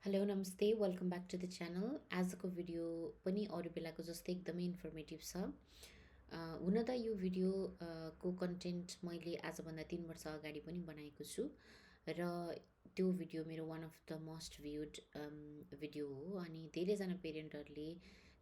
Hello नमस्ते welcome back to the channel. आजको video पनि अरू बेलाको जस्तै एकदमै इन्फर्मेटिभ छ। हुन त यो भिडियो को कन्टेन्ट मैले आजभन्दा 3 वर्ष अगाडि पनि बनाएको छु र त्यो भिडियो मेरो one of the most viewed video हो। अनि धेरैजना पेरेन्टहरूले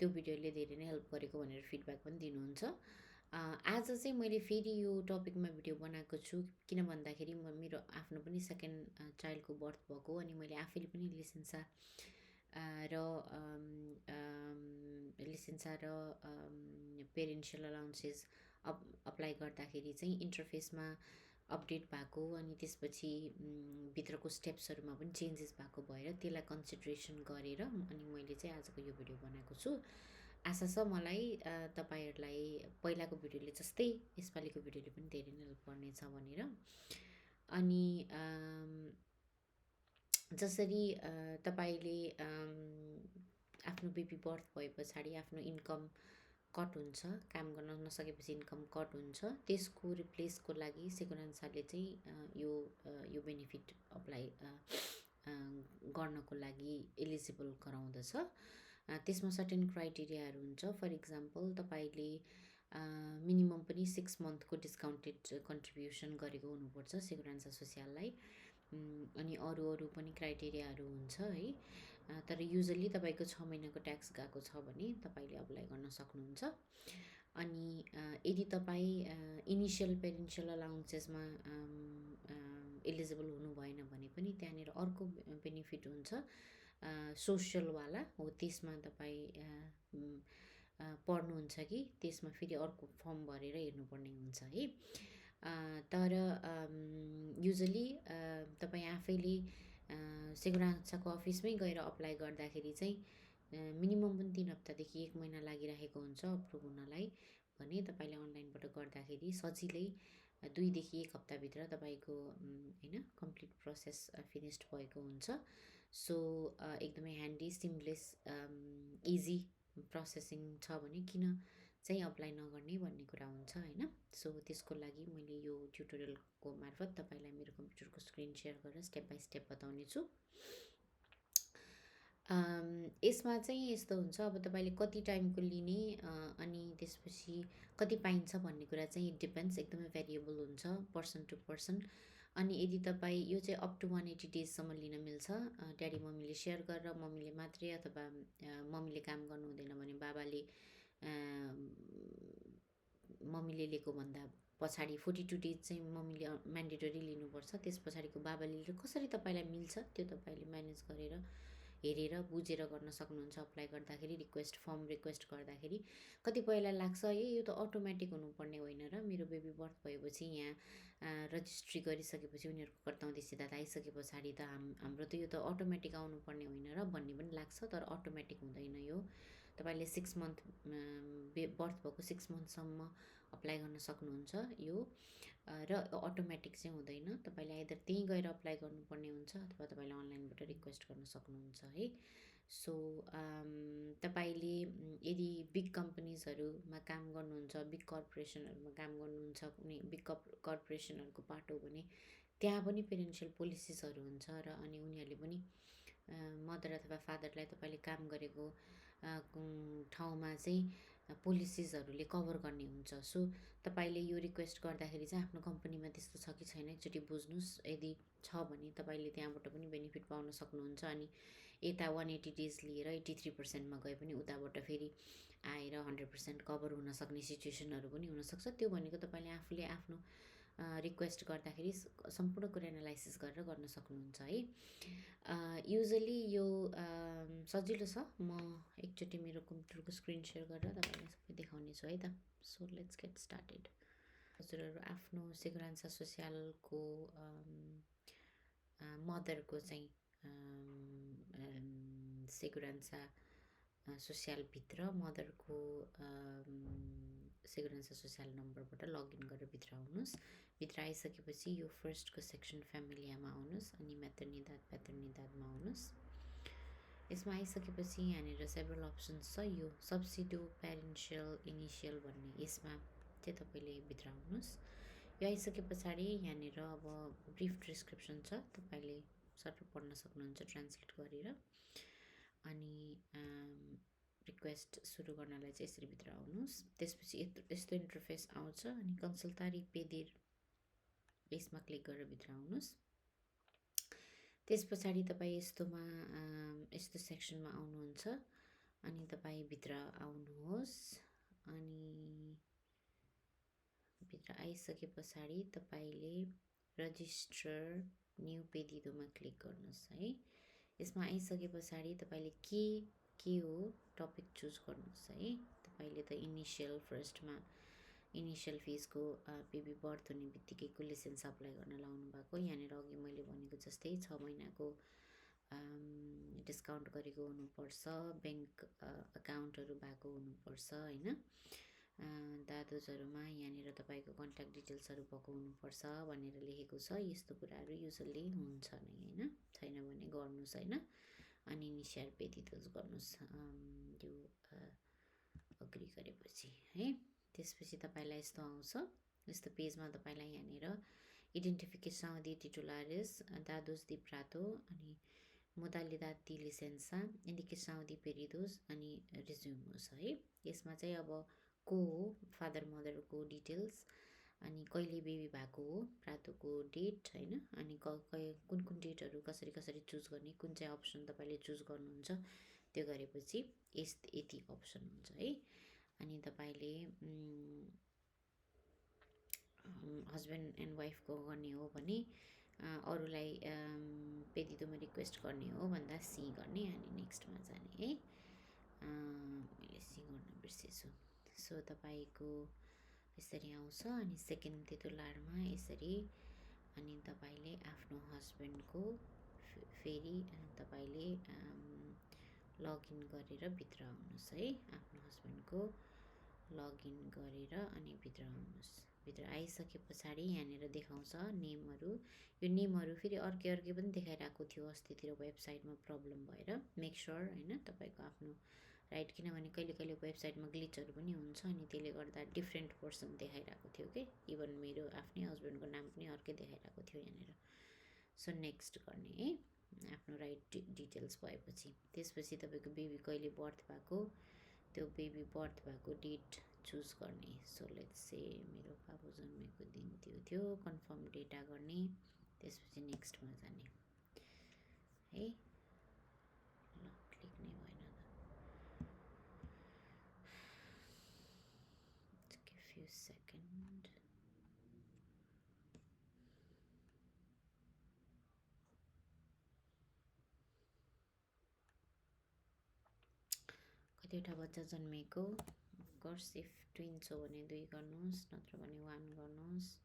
त्यो भिडियोले धेरै नै हेल्प गरेको भनेर फिडब्याक पनि दिनुहुन्छ। आज चाहिँ मैले फेरि यो टपिकमा भिडियो बनाएको छु किन भन्दाखेरि मेरो आफ्नो पनि सेकेन्ड चाइल्डको बर्थ भएको अनि मैले आफैले पनि लिसेन्सा र पेरेन्सियल अलाउन्सेस अप्लाई गर्दाखेरि चाहिँ इन्टरफेसमा अपडेट भएको अनि त्यसपछि भित्रको स्टेप्सहरूमा पनि चेन्जेस भएको भएर त्यसलाई कन्सिडरेसन गरेर अनि मैले चाहिँ आजको यो भिडियो बनाएको छु। आशा छ मलाई तपाईँहरूलाई पहिलाको भिडियोले जस्तै यसपालिको भिडियोले पनि धेरै नै हेल्प गर्नेछ भनेर। अनि जसरी तपाईँले आफ्नो बेबी बर्थ भए पछाडि आफ्नो इन्कम कट हुन्छ, काम गर्न नसकेपछि इन्कम कट हुन्छ, त्यसको रिप्लेसको लागि सेकुरान्साले चाहिँ यो बेनिफिट अप्लाई गर्नको लागि एलिजिबल गराउँदछ। त्यसमा सर्टेन क्राइटेरियाहरू हुन्छ। फर इक्जाम्पल तपाईँले मिनिमम पनि 6 मन्थको डिस्काउन्टेड कन्ट्रिब्युसन गरेको हुनुपर्छ सेकुरान्सा सोसियाललाई। अनि अरू पनि क्राइटेरियाहरू हुन्छ है। तर युजली तपाईँको 6 महिनाको ट्याक्स गएको छ भने तपाईँले अप्लाई गर्न सक्नुहुन्छ। अनि यदि तपाईँ इनिसियल पेरेन्सियल अलाउन्सेसमा एलिजिबल हुनु भएन भने पनि त्यहाँनिर अर्को बेनिफिट हुन्छ सोसियलवाला हो। त्यसमा तपाईँ पढ्नुहुन्छ कि त्यसमा फेरि अर्को फर्म भरेर हेर्नुपर्ने हुन्छ है। तर युजली तपाईँ आफैले सेकुरान्साको अफिसमै गएर अप्लाई गर्दाखेरि चाहिँ मिनिमम पनि 3 हप्तादेखि 1 महिना लागिरहेको हुन्छ अप्रुभ हुनलाई भने तपाईँले अनलाइनबाट गर्दाखेरि सजिलै 2 देखि 1 हप्ताभित्र तपाईँको होइन कम्प्लिट प्रोसेस फिनिस्ड भएको हुन्छ। सो एकदमै ह्यान्डी सिमलेस इजी प्रोसेसिङ छ भने किन चाहिँ अप्लाई नगर्ने भन्ने कुरा हुन्छ होइन। सो त्यसको लागि मैले यो ट्युटोरियलको मार्फत तपाईँलाई मेरो कम्प्युटरको स्क्रिन सेयर गरेर स्टेप बाई स्टेप बताउने छु। यसमा चाहिँ यस्तो हुन्छ, अब तपाईँले कति टाइमको लिने अनि त्यसपछि कति पाइन्छ भन्ने कुरा चाहिँ इट डिपेन्ड्स, एकदमै भेरिएबल हुन्छ पर्सन टु पर्सन। अनि यदि तपाईँ यो चाहिँ अप टु 180 डेजसम्म लिन मिल्छ। ड्याडी मम्मीले सेयर गरेर मम्मीले मात्रै अथवा मम्मीले काम गर्नु हुँदैन भने बाबाले मम्मीले लिएको भन्दा पछाडि 42 डेज चाहिँ मम्मीले म्यान्डेटरी लिनुपर्छ। त्यस पछाडिको बाबाले कसरी तपाईँलाई मिल्छ त्यो तपाईँले म्यानेज गरेर हेरेर बुझेर गर्न सक्नुहुन्छ। अप्लाई गर्दाखेरि फर्म रिक्वेस्ट गर्दाखेरि कतिपयलाई लाग्छ यो त अटोमेटिक हुनुपर्ने होइन र मेरो बेबी बर्थ भएपछि यहाँ रजिस्ट्री गरिसकेपछि उनीहरूको कर्तौँदी सिद्धान्त आइसके पछाडि त हाम्रो त यो त अटोमेटिक आउनुपर्ने होइन र भन्ने पनि लाग्छ। तर अटोमेटिक हुँदैन यो। तपाईँले 6 मन्थ बर्थ भएको 6 मन्थसम्म अप्लाई गर्न सक्नुहुन्छ यो र अटोमेटिक चाहिँ हुँदैन। तपाईँले आइदर त्यहीँ गएर अप्लाई गर्नुपर्ने हुन्छ अथवा तपाईँले अनलाइनबाट रिक्वेस्ट गर्न सक्नुहुन्छ है। सो तपाईँले यदि बिग कम्पनीजहरूमा काम गर्नुहुन्छ, बिग कर्पोरेसनहरूमा काम गर्नुहुन्छ, कुनै बिग कर्पोरेसनहरूको पार्ट हो भने त्यहाँ पनि पेरेन्सियल पोलिसिसहरू हुन्छ र अनि उनीहरूले पनि मदर अथवा फादरलाई तपाईँले काम गरेको ठाउँमा चाहिँ पोलिसिसहरूले कभर गर्ने हुन्छ। सो तपाईँले यो रिक्वेस्ट गर्दाखेरि चाहिँ आफ्नो कम्पनीमा त्यस्तो छ कि छैन एकचोटि बुझ्नुहोस्। यदि छ भने तपाईँले त्यहाँबाट पनि बेनिफिट पाउन सक्नुहुन्छ। अनि यता 180 डेज लिएर 83%मा गए पनि उताबाट फेरि आएर 100% कभर हुन सक्ने सिचुएसनहरू पनि हुनसक्छ। त्यो भनेको तपाईँले आफूले आफ्नो रिक्वेस्ट गर्दाखेरि सम्पूर्ण कुरा एनालाइसिस गरेर गर्न सक्नुहुन्छ है। युजली यो सजिलो छ। म एकचोटि मेरो कम्प्युटरको स्क्रिन सेयर गरेर तपाईँलाई सबै देखाउने छु है त। So let's get started. हजुरहरू आफ्नो सेकुरान्सा सोसियालको मदरको चाहिँ सेकुरान्सा सोसियालभित्र मदरको सेकुरान्सा सोसियल नम्बरबाट लगइन गरेर भित्र आउनुहोस्। भित्र आइसकेपछि यो फर्स्टको सेक्सन फ्यामिलीमा आउनुहोस् अनि प्याटर्निदादमा आउनुहोस्। यसमा आइसकेपछि यहाँनिर सेभरल अप्सन्स छ। यो सब्सिडो पेरेन्सियल इनिसियल भन्ने यसमा चाहिँ तपाईँले भित्र आउनुहोस्। यो आइसके पछाडि यहाँनिर अब ब्रिफ डिस्क्रिप्सन छ, तपाईँले सर पढ्न सक्नुहुन्छ ट्रान्सलेट गरेर। अनि रिक्वेस्ट सुरु गर्नलाई चाहिँ यसरी भित्र आउनुहोस्। त्यसपछि यस्तो इन्टरफेस आउँछ। अनि कन्सल्तारी पेदिर यसमा क्लिक गरेर भित्र आउनुहोस्। त्यस पछाडि तपाईँ यस्तो सेक्सनमा आउनुहुन्छ। अनि तपाईँ भित्र आउनुहोस्। अनि भित्र आइसके पछाडि तपाईँले रजिस्टर न्यू पेदिदोमा क्लिक गर्नुहोस् है। यसमा आइसके पछाडि तपाईँले के हो टपिक चुज गर्नुहोस् है। तपाईँले त फर्स्टमा इनिसियल फिजको बेबी बर्थ हुने बित्तिकैको लाइसेन्स अप्लाई गर्न लाउनु भएको। यहाँनिर अघि मैले भनेको जस्तै 6 महिनाको डिस्काउन्ट गरेको हुनुपर्छ, ब्याङ्क अकाउन्टहरू भएको हुनुपर्छ होइन। दादुजहरूमा यहाँनिर तपाईँको कन्ट्याक्ट डिटेल्सहरू भएको हुनुपर्छ भनेर लेखेको छ। यस्तो कुराहरू युजली हुन्छ नै होइन, छैन भने गर्नुहोस् होइन। अनि इनिसियल पे डिटेल्स गर्नुहोस् यो अग्री गरेपछि है। त्यसपछि तपाईँलाई यस्तो आउँछ। यस्तो पेजमा तपाईँलाई यहाँनिर इडेन्टिफिकेसन दि टिटुलारिस दादोस दि प्रातो अनि मोदालिदाद दि लिसेन्सा इन्डिकेसन दि पेरिदोस अनि रिज्युम होस् है। यसमा चाहिँ अब को हो, फादर मदरको डिटेल्स, अनि कहिले बेबी भएको हो, प्रातोको डेट होइन, अनि कुन कुन डेटहरू कसरी चुज गर्ने, कुन चाहिँ अप्सन तपाईँले चुज गर्नुहुन्छ त्यो गरेपछि यति अप्सन हुन्छ है। अनि तपाईँले हस्बेन्ड एन्ड वाइफको गर्ने हो भने अरूलाई पेदिदोमा रिक्वेस्ट गर्ने हो भन्दा सी गर्ने अनि नेक्स्टमा जाने है। मैले सी गर्न बिर्सेछु। सो तपाईँको यसरी आउँछ। अनि सेकेन्ड टिटुलारमा यसरी। अनि तपाईँले आफ्नो हस्बेन्डको फेरि तपाईँले लगइन गरेर भित्र आउनुहोस् है। आफ्नो हस्बेन्डको लगइन गरेर अनि भित्र आउनुहोस्। भित्र आइसके पछाडि यहाँनिर देखाउँछ नेमहरू। यो नेमहरू फेरि अर्कै पनि देखाइरहेको थियो अस्तितिर वेबसाइटमा प्रब्लम भएर। मेक स्योर होइन तपाईँको आफ्नो राइट, किनभने कहिले वेबसाइटमा ग्लिचहरू पनि हुन्छ अनि त्यसले गर्दा डिफ्रेन्ट पर्सन देखाइरहेको थियो कि। इभन मेरो आफ्नै हस्बेन्डको नाम पनि अर्कै देखाइरहेको थियो यहाँनिर। सो नेक्स्ट गर्ने है आफ्नो राइट डिटेल्स भएपछि। त्यसपछि तपाईँको बेबी कहिले बर्थ भएको त्यो बेबी बर्थ भएको डेट चुज गर्ने। सो लेट्स से मेरो बाबु जन्मेको दिन त्यो थियो, कन्फर्म डेटा गर्ने। त्यसपछि नेक्स्टमा जाने है। ल क्लिक नै भएन त, फ्यु सेकेन्ड। कतिवटा बच्चा जन्मेको, अफकोर्स इफ ट्विन्स हो भने 2 गर्नुहोस्, नत्र भने 1 गर्नुहोस्।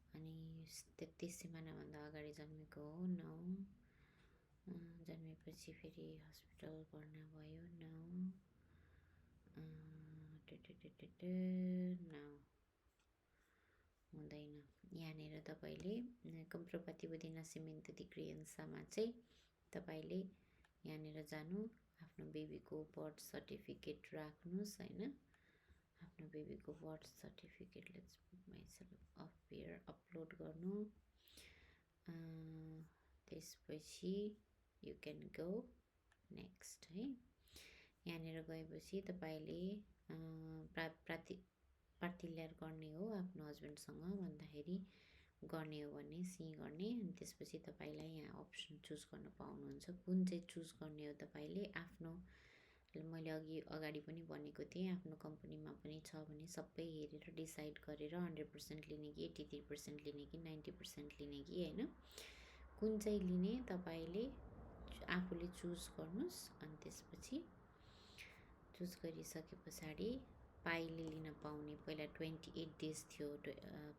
अनि 33 सिमानाभन्दा अगाडि जन्मेको हो 9, जन्मेपछि फेरि हस्पिटल भर्ना भयो 9, 9 हुँदैन। यहाँनिर तपाईँले कम्प्रोपाति विथ नासिमेन्तो दि क्रिएन्सामा चाहिँ तपाईँले यहाँनिर जानु, आफ्नो बेबीको बर्थ सर्टिफिकेट राख्नुहोस् होइन। आफ्नो बेबीको birth certificate let's put myself off here upload गर्नु। त्यसपछि यु क्यान गो नेक्स्ट है। यहाँनिर गएपछि तपाईँले पार्टिल्यार गर्ने हो आफ्नो हस्बेन्डसँग भन्दाखेरि गर्ने हो भने सी गर्ने। अनि त्यसपछि तपाईँलाई यहाँ अप्सन चुज गर्न पाउनुहुन्छ। कुन चाहिँ चुज गर्ने हो तपाईँले आफ्नो, मैले अगाडि पनि भनेको थिएँ, आफ्नो कम्पनीमा पनि छ भने सबै हेरेर डिसाइड गरेर 100% लिने कि 83% लिने कि 90% लिने कि होइन, कुन चाहिँ लिने तपाईँले आफूले चुज गर्नुहोस्। अनि त्यसपछि चुज गरिसके पछाडि पाइले लिन पाउने, पहिला 28 डेज थियो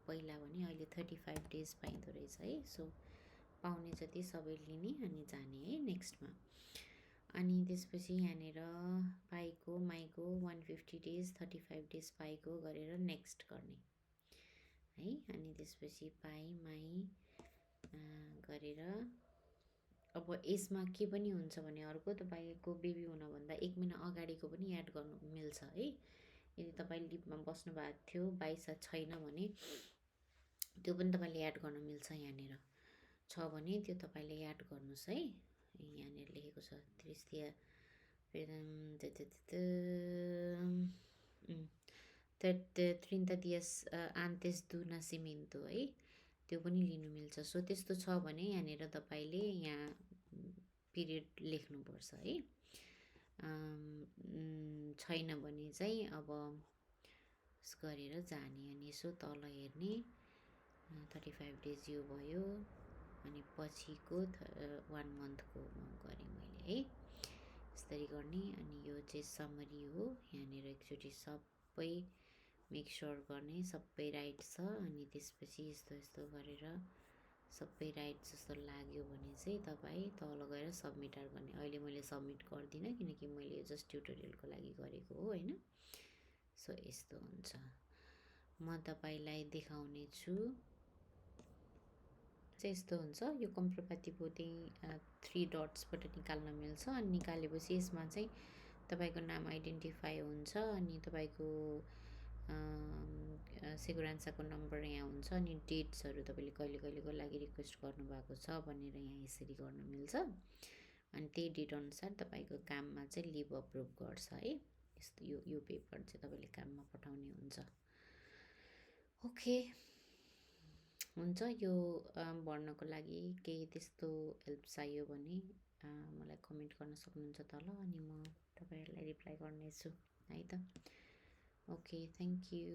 पहिला भने, अहिले 35 डेज पाइँदो रहेछ है। सो पाउने जति सबै लिने अनि जाने है नेक्स्टमा। अनि त्यसपछि यहाँनिर पाइको माइको 150 डेज 35 डेज पाइको गरेर नेक्स्ट गर्ने है। अनि त्यसपछि पाइ माई गरेर अब यसमा के पनि हुन्छ भने अर्को, तपाईँको बेबी हुनभन्दा 1 महिना अगाडिको पनि एड गर्नु मिल्छ है। यदि तपाईँ लिभमा बस्नु भएको थियो 22 छैन भने त्यो पनि तपाईँले एड गर्न मिल्छ यहाँनिर। छ भने त्यो तपाईँले याद गर्नुहोस् है। यहाँनिर लेखेको छ तृतीय Treinta días antes do nacimiento है, त्यो पनि लिनु मिल्छ। सो त्यस्तो छ भने यहाँनिर तपाईँले यहाँ पिरियड लेख्नुपर्छ है। छैन भने चाहिँ अब गरेर जाने अनि यसो तल हेर्ने 35 days यो भयो अनि पछिको 1 monthको गरेँ मैले है। यसरी गर्ने अनि यो चाहिँ समरी हो। यहाँनिर एकचोटि सबै मेक स्योर गर्ने सबै राइट छ अनि त्यसपछि यस्तो यस्तो गरेर सबै राइट जस्तो लाग्यो भने चाहिँ तपाईँ तल गएर सबमिट गर्ने। अहिले मैले सबमिट गर्दिनँ किनकि मैले यो जस्ट ट्युटोरियलको लागि गरेको हो हैन। सो यस्तो हुन्छ। म तपाईलाई देखाउने छु। चाहिँ यस्तो हुन्छ। यो कम्प्रोपातीको त्यही 3 डट्सबाट निकाल्न मिल्छ अनि निकालेपछि यसमा चाहिँ तपाईको नाम आइडेन्टिफाई हुन्छ अनि तपाईको सेकुरान्साको नम्बर यहाँ हुन्छ अनि डेट्सहरू तपाईले कहिले कहिलेको लागि रिक्वेस्ट गर्नुभएको छ भनेर यहाँ यसरी गर्न मिल्छ अनि त्यही डेट अनुसार तपाईको काममा चाहिँ लिभ अप्रुभ गर्छ है। यस्तो यो पेपर चाहिँ तपाईले काममा पठाउने हुन्छ। ओके हुन्छ। यो भर्नको लागि केही त्यस्तो हेल्प चाहियो भने मलाई कमेन्ट गर्न सक्नुहुन्छ तल अनि म तपाईहरुलाई रिप्लाई गर्नेछु है त। Okay thank you.